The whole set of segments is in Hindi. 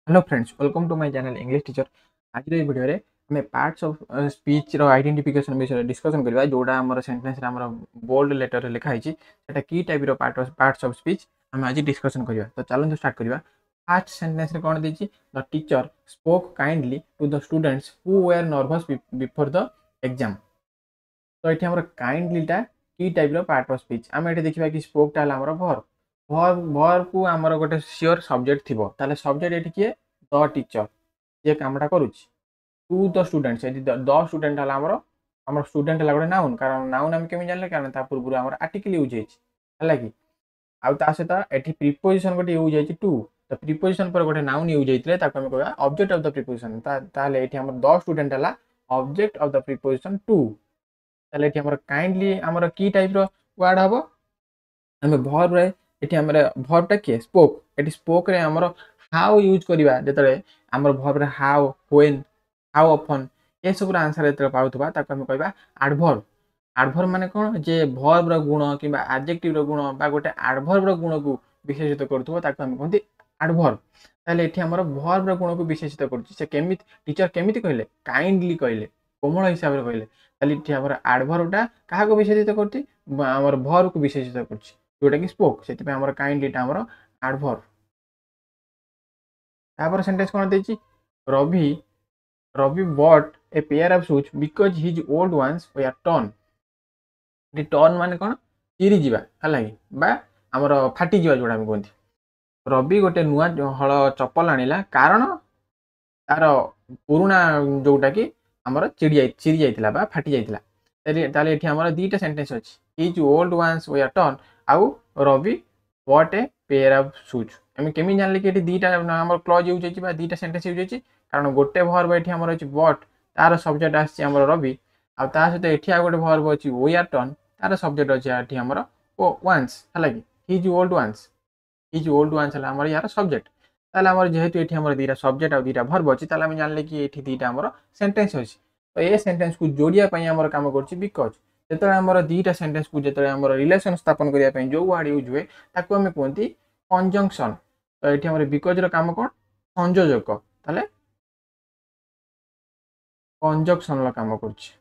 Hello friends, welcome to my channel English teacher. आज वीडियो रे हमें पार्ट्स ऑफ स्पीच रो आइडेंटिफिकेशन विषय डिस्कशन करबा। जोड़ा हमर सेंटेंस रे हमर बोल्ड लेटर रे लिखा हिची सेटा की टाइप रो पार्ट्स ऑफ स्पीच हम आज डिस्कशन करबा। तो चलो स्टार्ट करबा। फर्स्ट सेंटेंस रे कोन देची, the teacher spoke kindly to the students who were nervous before the exam. तो एठी हमर काइंडली टा की टाइप रो पार्ट ऑफ स्पीच। हम एठी देखिबा कि स्पोक टा हमर वर्ब वर्ब को आमर गोटे सियोर सब्जेक्ट थी ताले सब्जेक्ट ये किए द टीचर ये कामटा करुच्ची टू द स्टूडेंट्स ये द स्टूडेंट है आमर स्टूडेंट है गोटे नाउन कारण नाउन आम केमी जानले कारण पूर्व आम आर्टिकल यूज है कि आउ सहित एटी प्रिपोजिशन गोटे यूज है टू द प्रिपोजिशन पर गोटे नाउन यूज होता है कहवा ऑब्जेक्ट ऑफ द प्रिपोजिशन ताले एटी हमर द स्टूडेंट है object of the preposition to ताले एटी हमर काइंडली हमर की टाइप रो वर्ड हबो आम भर्ब रे एटी हमर भर्ब टा किए स्पोक एटी स्पोक रे हमर हाउ यूज करबा जतले हमर भर्ब रे हाउ व्हेन हाउ ऑफन ये सब आंसर जतले पाउथबा ताको हम कहबा एडवर्ब। एडवर्ब माने कोन जे भर्ब रो गुण किबा एडजेक्टिव रो गुण बा गोटे एडवर्ब रो गुण को विशेषित करथबो ताको हम कहंती एडवर्ब। ताले एठी हमर भर्ब रो गुण को विशेषित करछि से केमित टीचर केमिति कहले काइंडली कहले कोमल हिसाब रे कहले ताले एठी हमर एडवर्ब टा काहा को विशेषित करछि हमर भर्ब को विशेषित करछि जोटा कि स्पोक सेति पे हमर काइंडली टा हमर एडवर्ब। तापर सेंटेंस कोन देछि Ravi Ravi bought a pair of shoes because his old ones were torn। ये टर्न माने कोन चिरी जीवा हला कि बा हमर फाटी जीवा जोडा हम कोंती रवि गोटे नुआ हळ चप्पल आनिला कारण तार पुरुना जोटा कि हमर चिरी जाइतिला बा फाटी जाइतिला ताले एठी हमर दीटा सेंटेंस अछि his old ones were torn आउ Ravi bought a pair of shoes। हम केमी जानले कि एठी दीटा हमर क्लॉज यूज होछि बा दीटा सेंटेंस यूज होछि कारण गोटे भर्ब एठी हमर अछि बट तार सब्जेक्ट आछि हमर रवि आ ता सहित एठी आ गोटे भर्ब अछि वे आर टर्न तार सब्जेक्ट अछि एठी हमर ओ वंस हला कि हिज ओल्ड वंस हला हमर यार सब्जेक्ट ताले हमर जेहेतु एठी हमर दीटा सब्जेक्ट आ दीटा भर्ब अछि ताले हम जानले कि एठी दीटा हमर सेंटेंस अछि। तो ए सेंटेंस को जोड़िया पई हमर काम करछि बिकॉज़ जेतले हमर दीटा सेंटेंस को जेतले हमर रिलेशन स्थापन करिया पई जो वर्ड यूज हुए ताको हम कोंती कंजंक्शन। तो एठी हमर बिकॉज़ रो काम कोन संयोजक ताले कंजंक्शन ला काम करछि।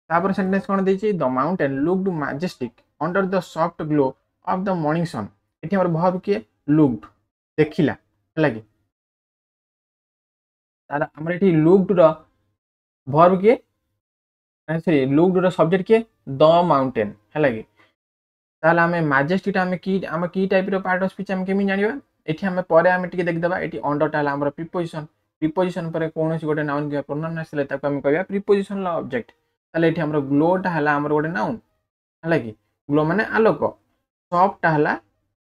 तापर सेंटेंस कोन देछि the mountain looked majestic under the soft glow of the morning sun. एठी हमर भर्ब के लुक्ड देखिला हला कि ताला हमर एठी लुक्ड रो भर्ब के सॉरी लुक्ड रो सब्जेक्ट के द माउंटेन हला कि ताला हमें मैजेस्टिक टा हमें की टाइप रो पार्ट ऑफ स्पीच हम केमि जानिबा एठी हमें परे हमें टिके देख दबा एठी अंडर टा हमर प्रीपोजिशन पर कोनोसी गोटे नाउन के प्रोनाउन आसिले ताको हम कहबा प्रीपोजिशन ला ऑब्जेक्ट ताले एठी हमर ग्लो टा हला हमर गोटे नाउन हला कि ग्लो माने आलोक सॉफ्ट टा हला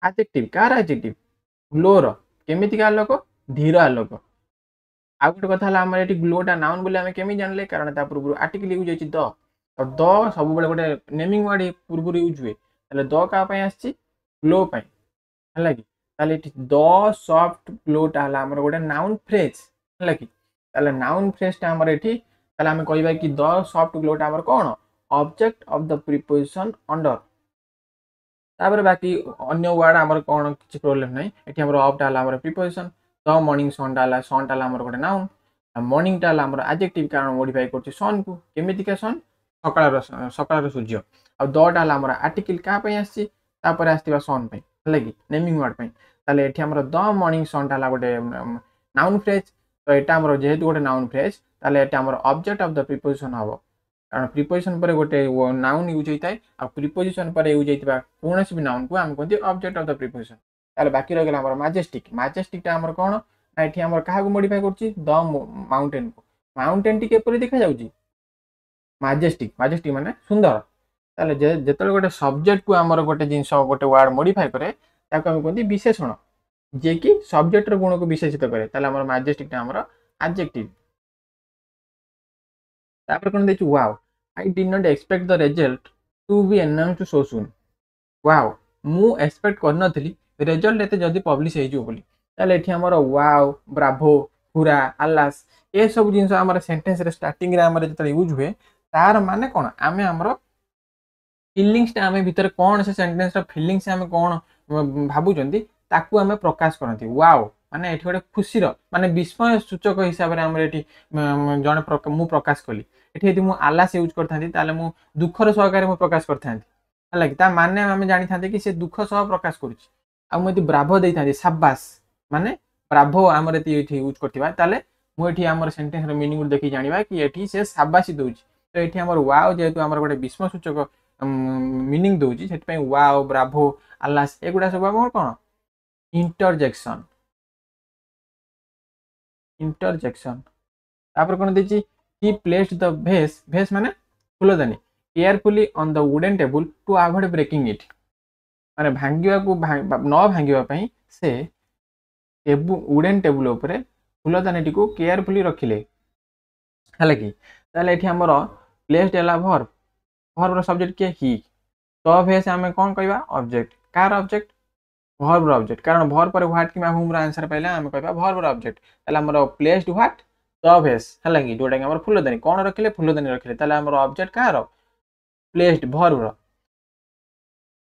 एडजेक्टिव कार एडजेक्टिव ग्लो रो केमिति का आलोक धीर आलोक आ गोटे कथा हला हमर एठी ग्लो टा नाउन बोले हम केमि जानले कारण ता पूर्व आर्टिकल यूज होछि द और द सब बेले गोटे नेमिंग वर्ड पूर्व यूज हुए ताले द का पई आछि ग्लो पई हला कि ताले एठी द सॉफ्ट ग्लो टा हला हमर गोटे नाउन फ्रेज हला कि ताले नाउन फ्रेज टा हमर एठी ताले हम कहबा कि द सॉफ्ट ग्लो टा हमर कोन object of the preposition under. तापर बाकी अन्य वर्ड हमर कोन किछ प्रॉब्लम नै एठी हमर ऑफ टा हला हमर प्रीपोजिशन द मॉर्निंग सन टा हला हमर गोटे नाउन मॉर्निंग टा हला हमर एडजेक्टिव कारण मॉडिफाई करछि सन को केमिति का सन सकाळ सूर्य आ द टा हला हमर आर्टिकल का पई आछि तापर आस्तिबा सन पई हला कि नेमिंग वर्ड पई ताले एठी हमर द मॉर्निंग सन टा हला गोटे नाउन फ्रेज। तो एटा हमर जेहेतु गोटे नाउन फ्रेज ताले एटा हमर ऑब्जेक्ट ऑफ द प्रीपोजिशन हबो कारण प्रीपोजिशन पर गोटे नाउन यूज होइताय आ प्रीपोजिशन पर यूज होइतबा कोनोसी भी नाउन को हम कहते ऑब्जेक्ट ऑफ द प्रीपोजिशन। ताले बाकी रह गेला हमर मैजेस्टिक टा हमर कोन ना एठी हमर काहा को मॉडिफाई करछि द माउंटेन टी केपरि देखा जाउछि मैजेस्टिक माने सुंदर ताले जेतले गोटे सब्जेक्ट को हमर गोटे जिंस गोटे वर्ड मॉडिफाई करे ताको हम कहते विशेषण जे कि सब्जेक्ट रो गुण को विशेषित करे ताले हमर मैजेस्टिक टा हमर एडजेक्टिव। तापर कोन देछु wow I did not expect the result to be announced so soon. Wow मु एक्सपेक्ट कर नथली रिजल्ट एते जल्दी पब्लिश हे जो बोली ताले एठी हमर वाओ ब्रावो हुरा अल्लास ए सब जिंस हमर सेंटेंस रे स्टार्टिंग रे हमर जतले यूज हुए तार माने कोन आमे हमर फीलिंग्स टा आमे भीतर कोन से सेंटेंस रा फीलिंग्स आमे कोन भाबु जंदी ताकू आमे प्रकाश करंती वाओ माने एठी गोटे खुशीर माने विस्मय सूचक हिसाब रे हमर एठी जने मु प्रकाश कली एठी यदि मु आलास यूज करथांती ताले मु दुखर सहकारे मु प्रकाश करथांती हला कि ता माने हम जानि थांते कि से दुख सह प्रकाश करूची आ मु यदि ब्राभो देई थांती शाबाश माने ब्राभो हमर एठी यूज करथिबा ताले मु एठी हमर सेंटेंस रो मीनिंग देखि जानिबा कि एठी से शाबाशी दोउची तो एठी हमर वाओ जेतु हमर गोटे विस्मय सूचक मीनिंग दोउची सेति पई वाओ ब्राभो आलास एगुडा सब हमर कोन इंटरजेक्शन तापर कोन देची ही प्लेस्ड द भेस माने फुलदानी carefully on the wooden table to avoid breaking it माने भांगिवा को न भांगिवा पई से वुडन टेबल ऊपर फुलदानी को केयरफुली रखिले हला कि ताले एठी हमर प्लेस्ड एला वर्ब रो सब्जेक्ट के ही तो भेस हमें कोन कहबा ऑब्जेक्ट कार ऑब्जेक्ट वर्ब रो ऑब्जेक्ट कारण वर्ब पर व्हाट किमा होम रो आंसर पहले हम कहबा वर्ब रो ऑब्जेक्ट ताले हमर प्लेस्ड व्हाट तो भेस हला कि जोटा कि हमर फुलदानी कोन रखिले फुलदानी रखिले ताले हमर ऑब्जेक्ट कार प्लेस्ड वर्ब रो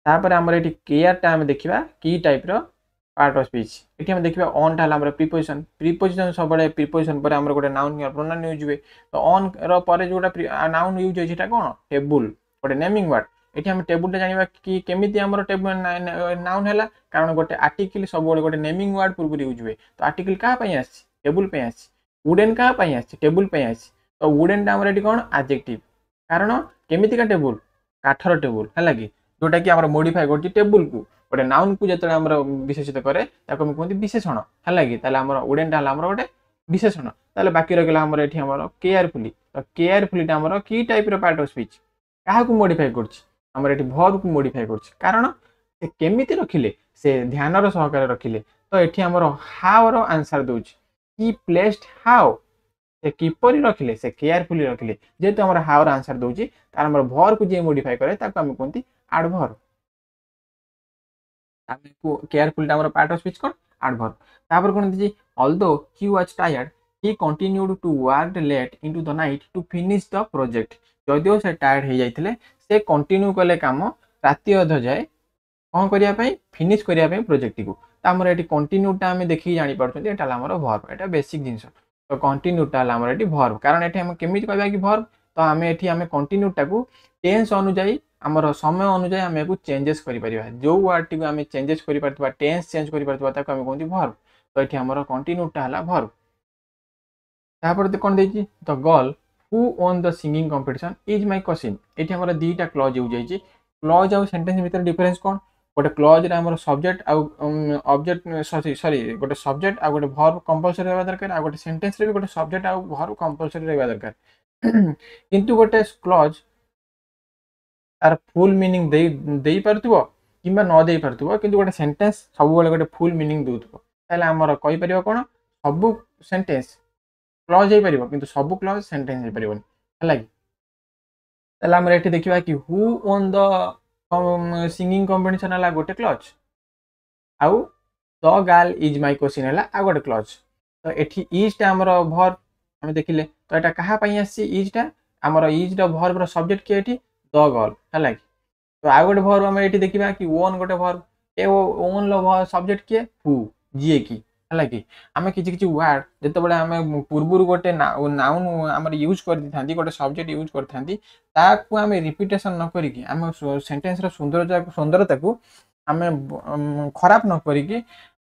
तापर हमर एठी केयर टा हम देखिबा की टाइप रो पार्ट ऑफ स्पीच एठी हम देखिबा ऑन टा हमर प्रीपोजिशन सब बडे प्रीपोजिशन पर हमर गोटे नाउन या प्रोनाउन यूज हुए तो ऑन रो पर जोटा नाउन यूज होय सेटा कोन टेबल गोटे नेमिंग वर्ड एठी हम टेबल टा जानिबा कि केमिति हमर टेबल नाउन हैला कारण गोटे आर्टिकल सब बडे गोटे नेमिंग वर्ड पूर्व यूज हुए तो आर्टिकल का पई आछि टेबल पे आछि वुडन का पई आछि टेबल पे आछि तो वुडन टा हमर एठी कोन एडजेक्टिव कारण केमिति का टेबल काठर टेबल हैला कि जोटा कि हमर मॉडिफाई करछि टेबल को गोटे नाउन को जतले हमर विशेषित करे ताको हम कहंती विशेषण हैला कि ताले हमर वुडन टा हमर गोटे विशेषण ताले बाकी रगला हमर एठी हमर केयरफुली तो केयरफुली टा हमर की टाइप रो पार्ट ऑफ स्पीच काहा को मॉडिफाई करछि हमर एठी वर्ब को मॉडिफाई करछि कारण से केमिति रखिले से ध्यान रो सहकारे रखिले तो एठी हमर हाउ रो आंसर दोछि ही प्लेस्ड हाउ से किपरि रखिले से केयरफुली रखिले जेतु हमर हाउ रो आंसर दोछि तार हमर वर्ब को जे मॉडिफाई करे ताको हम कहंती एडवर्ब तामे को केयरफुली हमर पार्ट ऑफ स्पीच कोन एडवर्ब तापर कोन दिछि although he was tired he continued to work late into the night to finish the project जदियो से टायर्ड हे जाइथिले से कंटिन्यू कले काम राति अध जाए कोन करिया पई फिनिश करिया पई प्रोजेक्ट को त हमर एटी कंटिन्यू टा हम देखि जानि पड़छन एटा हमर वर्ब एटा बेसिक जिंस तो कंटिन्यू टा हमर एटी वर्ब कारण एटी हम केमिति कहबा कि वर्ब तो हम एटी हम कंटिन्यू टा को टेंस अनुଯାयी हमर समय अनुଯାयी हम को चेंजेस करि परिबा जो वर्ड टी को हम चेंजेस करि परतबा टेंस चेंज करि परतबा ताको हम कोनती वर्ब तो एटी हमर कंटिन्यू टा हला वर्ब तापर कोन देछि the girl who won the singing competition is my cousin एठी हमर दीटा क्लॉज यूज जाइछि क्लॉज आ सेंटेंस भीतर डिफरेंस कोन गोटे क्लॉज रे हमर सब्जेक्ट आ ऑब्जेक्ट सॉरी गोटे सब्जेक्ट आ गोटे वर्ब कंपलसरी रहबा दरकार आ गोटे सेंटेंस रे भी गोटे सब्जेक्ट आ वर्ब कंपलसरी रहबा दरकार किंतु गोटे क्लॉज तार फुल मीनिंग देई परतुबो किबा न देई परतुबो किंतु गोटे सेंटेंस सब बेले गोटे फुल मीनिंग दोतुबो ताले हमर कहि परिबो कोन सब सेंटेंस क्लॉज हे परिबो किंतु सब क्लॉज सेंटेंस हे परिबोनी हला कि ताले हमर एठी देखिबा कि who won the singing competition हला गोटे क्लॉज आउ the girl is my question हला आ गोटे क्लॉज तो एठी इज टा हमर वर्ब हम देखिले तो एटा कहा पई आसी इज टा हमर इज द वर्ब रो सब्जेक्ट के एठी द गर्ल हला कि तो आ गोटे वर्ब हम एठी देखिबा कि ओन गोटे वर्ब ए ओन लो सब्जेक्ट के हु जीए की हला कि आमे किछि किछि वर्ड जते बडे आमे पूर्वरु गोटे नाउन हमर यूज कर दी थांती गोटे सब्जेक्ट यूज कर थांती ताकू आमे रिपीटेशन न करी कि आमे सेंटेंस रो सुंदरता को आमे खराब न करी कि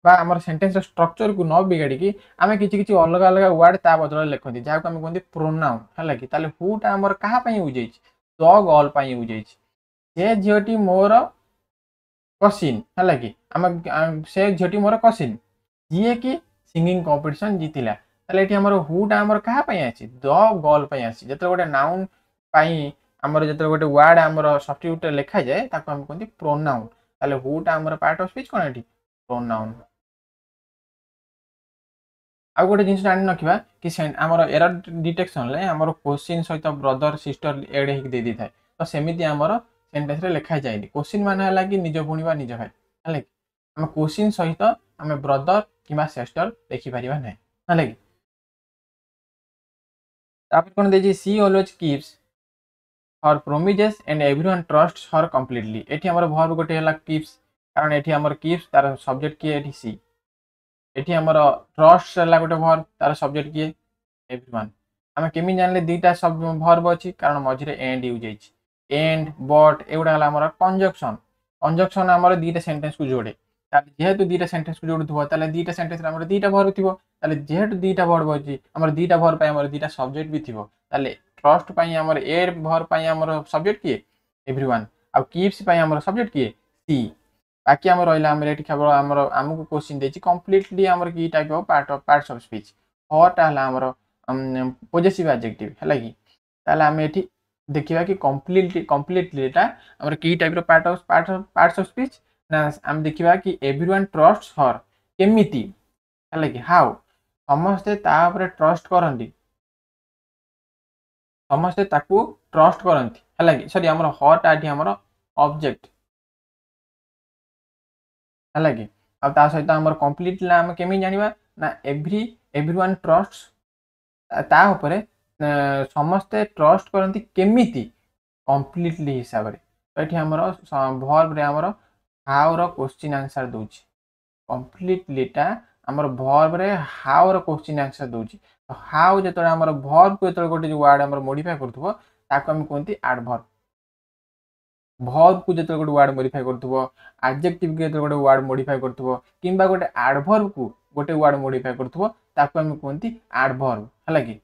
बा हमर सेंटेंस रो स्ट्रक्चर को न बिगाड़ी कि आमे किछि किछि अलग अलग वर्ड ता बदल लेखंती जा को आमे कोंती प्रोनाउन हला कि ताले हु ता हमर कहा पई यूज होइछ द गर्ल पई यूज होइछ से झियोटी मोर कसिन हला कि आमे से झियोटी मोर कसिन जीए की सिंगिंग कंपटीशन जीतिला ताले एठी हमर हु टा हमर कहा पई आछि द गर्ल पई आछि जते गोटे नाउन पई हमर जते गोटे वर्ड हमर सब्स्टिट्यूट लेखा जाय ताको हम कोंती प्रोनाउन ताले हु टा हमर पार्ट ऑफ स्पीच कोन एठी प्रोनाउन आ गोटे जिंस जानि नखिबा कि हमर एरर डिटेक्शन ले हमर क्वेश्चन सहित ब्रदर सिस्टर एड हे दे दी थाए तो सेमिति हमर सेंटेंस रे लेखा जायनी क्वेश्चन माने हला कि निज भुणी बा निज भाई हले हम क्वेश्चन सहित हम ब्रदर किबा सिस्टर देखि परिबा नै हले तापर कोन देजी she always keeps her promises and everyone trusts her completely एठी हमर वर्ब गोटे हला कीप्स कारण एठी हमर कीप्स तार सब्जेक्ट के एठी सी एठी हमर ट्रस्ट रहला गोटे वर्ब तार सब्जेक्ट किए एवरीवन आमे केमि जानले दुईटा सब वर्ब अछि कारण मझिरे एंड यूज होइछि एंड बट एगुडा हला हमर कंजक्शन कंजक्शन हमर दुईटा सेंटेंस को जोड़े ताले जेहेतु दुईटा सेंटेंस को जोडुथबो ताले दुईटा सेंटेंस रे हमर दुईटा वर्ब थिबो ताले जेहेतु दुईटा वर्ब अछि हमर दुईटा वर्ब पय हमर दुईटा सब्जेक्ट भी थिबो ताले ट्रस्ट पय हमर ए वर्ब पय हमर सब्जेक्ट किए एवरीवन आ कीप्स पय हमर सब्जेक्ट किए सी बाकी हमर रहला हमर एठी केवल हमर हमकु क्वेश्चन देछि कंप्लीटली हमर की type of parts of speech hot हला हमर पोजेसिव एडजेक्टिव हला की ताले हम एठी देखिबा कि कंप्लीटली एटा हमर की टाइप रो पार्ट्स ऑफ स्पीच ना हम देखिबा कि एवरीवन ट्रस्ट्स हर केमिति हला कि हाउ समस्ते ता ऊपर ट्रस्ट करंती समस्ते ताकू ट्रस्ट करंती हला कि सॉरी हमर हॉट आठी हमर ऑब्जेक्ट हला कि अब ता सहित हमर कंप्लीटली हम केमि जानिबा ना एवरीवन ट्रस्ट्स ता ऊपर समस्ते ट्रस्ट करंती केमिति कंप्लीटली हिसाब रे तो एठी हमर वर्ब रे हमर हाउ रो क्वेश्चन आंसर दोछि कंप्लीटली टा हमर वर्ब रे हाउ रो क्वेश्चन आंसर दोछि तो हाउ जेतो हमर वर्ब को जेतो गोटे वर्ड हमर मॉडिफाई करथबो ताको हम कोनती एडवर्ब वर्ब को जेतो गोटे वर्ड मॉडिफाई करथबो एडजेक्टिव के जेतो गोटे वर्ड मॉडिफाई करथबो किंबा गोटे एडवर्ब को गोटे वर्ड मॉडिफाई करथबो ताको हम कोनती एडवर्ब हला कि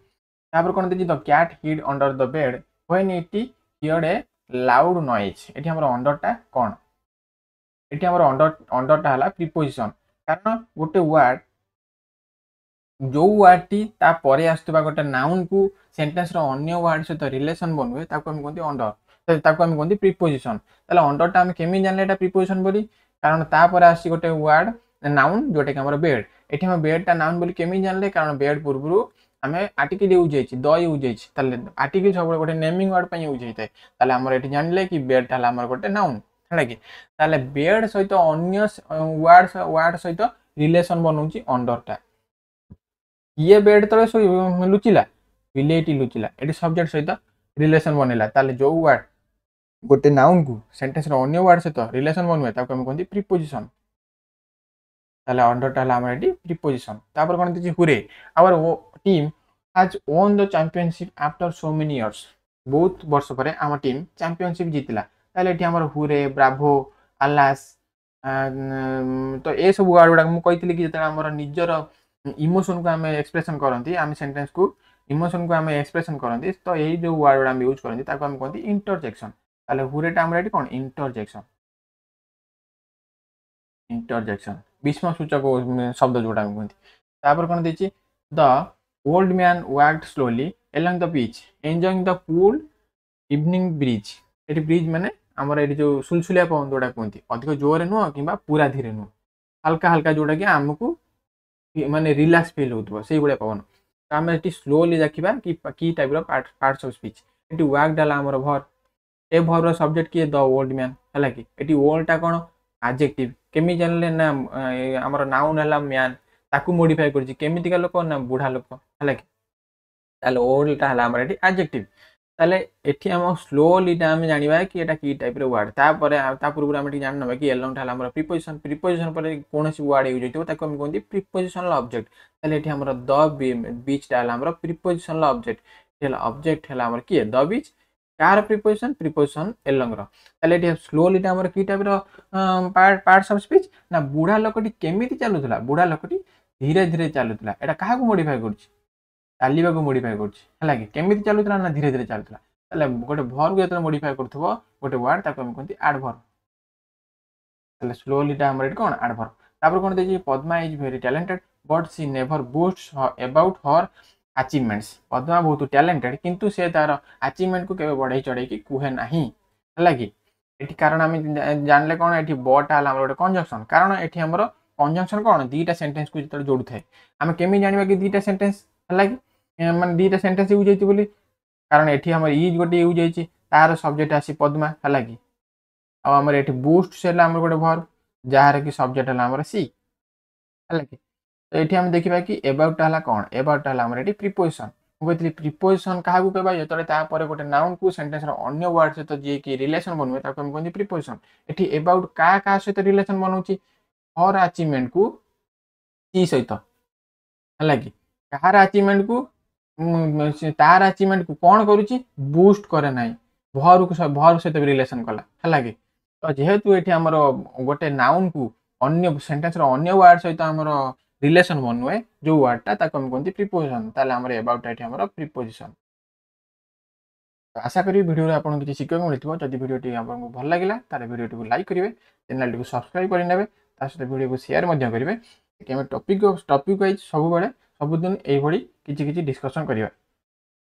तापर कोन देछि the cat hid under the bed when it heard a loud noise एठी हमर अंडर टा कोन एठी हमर अंडर टा हला प्रीपोजिशन कारण गोटे वर्ड जो वर्ड टी ता परे आस्तबा गोटे नाउन को सेंटेंस रो अन्य वर्ड सहित रिलेशन बनवे ताको हम कोनती अंडर ताको हम कोनती प्रीपोजिशन ताले अंडर टा हम केमि जानले एटा प्रीपोजिशन बोली कारण ता परे आसी गोटे वर्ड नाउन जोटे हमर बेड एठी हम बेड टा नाउन बोली केमि जानले कारण बेड पूर्वरु हमें आर्टिकल यूज होइछि द यूज होइछि ताले आर्टिकल सब गोटे नेमिंग वर्ड पय यूज होइतै ताले हमर एठी जानले कि बेड टा हमर गोटे नाउन हला कि ताले बेड सहित अन्य वर्ड सहित रिलेशन बनउछि अंडर टा ये बेड तळे सो लुचिला बिलेटी लुचिला एटी सब्जेक्ट सहित रिलेशन बनेला ताले जो वर्ड गोटे नाउन को सेंटेंस रो अन्य वर्ड सहित रिलेशन बनवे ताको हम कोनती प्रीपोजिशन ताले अंडर टा हमर एटी प्रीपोजिशन तापर कोन दिछि hurray our team has won the championship after so many years बहुत वर्ष परे आम टीम चैंपियनशिप जीतला ताले एठी हमर हुरे ब्रावो अलास तो ए सब वर्ड गुडा मु कहितली कि जता हमर निजर इमोशन को हम एक्सप्रेशन करंती हम सेंटेंस को इमोशन को हम एक्सप्रेशन करंती तो एही जो वर्ड गुडा हम यूज करंती ताको हम कहंती इंटरजेक्शन ताले हुरे टा हमर एठी कोन इंटरजेक्शन विस्मय सूचक शब्द जोडा हम कहंती तापर कोन देछि the old man walked slowly along the beach enjoying the cool evening breeze eighty bridge माने हमर एटी जो सुलसुलिया पवन जोडा कोंती अधिक जोरे नु किबा पूरा धीरे नु हल्का हल्का जोडा कि हमकु माने रिलैक्स फील होतबो सेही बडे पवन त हम एटी स्लोली देखिबा कि की टाइप रो पार्ट्स ऑफ स्पीच एटी walked डाला हमर भर ए भर रो सब्जेक्ट की द ओल्ड मैन हला कि एटी ओल्ड टा कोन एडजेक्टिव केमि जानले ना हमर नाउन हला मैन ताकू मॉडिफाई करछि केमितिका लोक ना बुढा लोक हला कि ताले ओल्ड टा हला हमर एटी एडजेक्टिव ताले एठी हम स्लोली टा हम जानिबा कि एटा की टाइप रो वर्ड ता परे ता पूर्व हम एटी जाननबा कि एलोंग टा हला हमर प्रीपोजिशन परे कोनोसी वर्ड यूज होइतो ताकू हम कोनती प्रीपोजिशनल ऑब्जेक्ट ताले एठी हमर द बीच टा हला हमर प्रीपोजिशनल ऑब्जेक्ट हला ऑब्जेक्ट हला हमर की the beach car preposition along रो ताले एठी स्लोली टा हमर की टाइप रो पार्ट्स ऑफ स्पीच ना बुढा लोकटी केमिति चालुथला बुढा लोकटी धीरे धीरे चालुथला एटा काहा को मॉडिफाई करछि चालिबा को मॉडिफाई करछि हला कि केमिति चालुथला ना धीरे धीरे चालुथला ताले गोटे वर्ब को जतन मॉडिफाई करथबो गोटे वर्ड ताको हम कोनती एडवर्ब ताले स्लोली टा हमर एट कोन एडवर्ब तापर कोन देछि Padma is very talented but she never boasts about her achievements Padma बहुत टैलेंटेड किंतु से तार अचीवमेंट को केबे बढ़ाई चढ़ाई कि कुहे नाही हला कि एठी कारण हम जानले कोन एठी बट हला हमर गोटे कंजक्शन कारण एठी हमर कंजक्शन कोन दीटा सेंटेंस को जतल जोडु थाए हम केमि जानिबा कि दीटा सेंटेंस हला कि माने दीटा सेंटेंस यूज होइति बोली कारण एठी हमर इज गोटे यूज होइछि तार सब्जेक्ट आसी पद्मा हला कि आ हमर एठी बूस्ट सेला हमर गोटे वर्ब जहार कि सब्जेक्ट हला हमर सी हला कि तो एठी हम देखिबा कि अबाउट हला कोन अबाउट हला हमर एठी प्रीपोजिशन कहतली प्रीपोजिशन काहा को कहबा जतले ता परे गोटे नाउन को सेंटेंस रो अन्य वर्ड से तो जे कि रिलेशन बनवे ताको हम कहंती प्रीपोजिशन एठी अबाउट का सहित रिलेशन बनउछि हर अचीवमेंट को सी सहित है कि कहार अचिवमेंट को तार अचिवमेंट को कौन करुच्ची बूस्ट करे ना भर सहित भी रिलेसन कला है कि तो जेहेतु ये आमर गोटे नाउन को अन्य सेंटेंस अन्य वर्ड सहित आमर रिलेसन बनुए जो वर्डटा ताको हम कहते प्रिपोजिशन ताले हमर अबाउट एठी हमर प्रिपोजिशन। तो आशा करी वीडियो रे आपन किछि शिखिବାକୁ मिलिथिबो जदि वीडियो टी आपन भल लागिला ताले वीडियो टी को लाइक करिवे चैनल टी को सब्सक्राइब करि नेबे ता सहित वीडियो को शेयर मध्य करिवे कि हम टॉपिक वाइज सब बेले सब दिन एही भली किछि किछि डिस्कशन करिवा।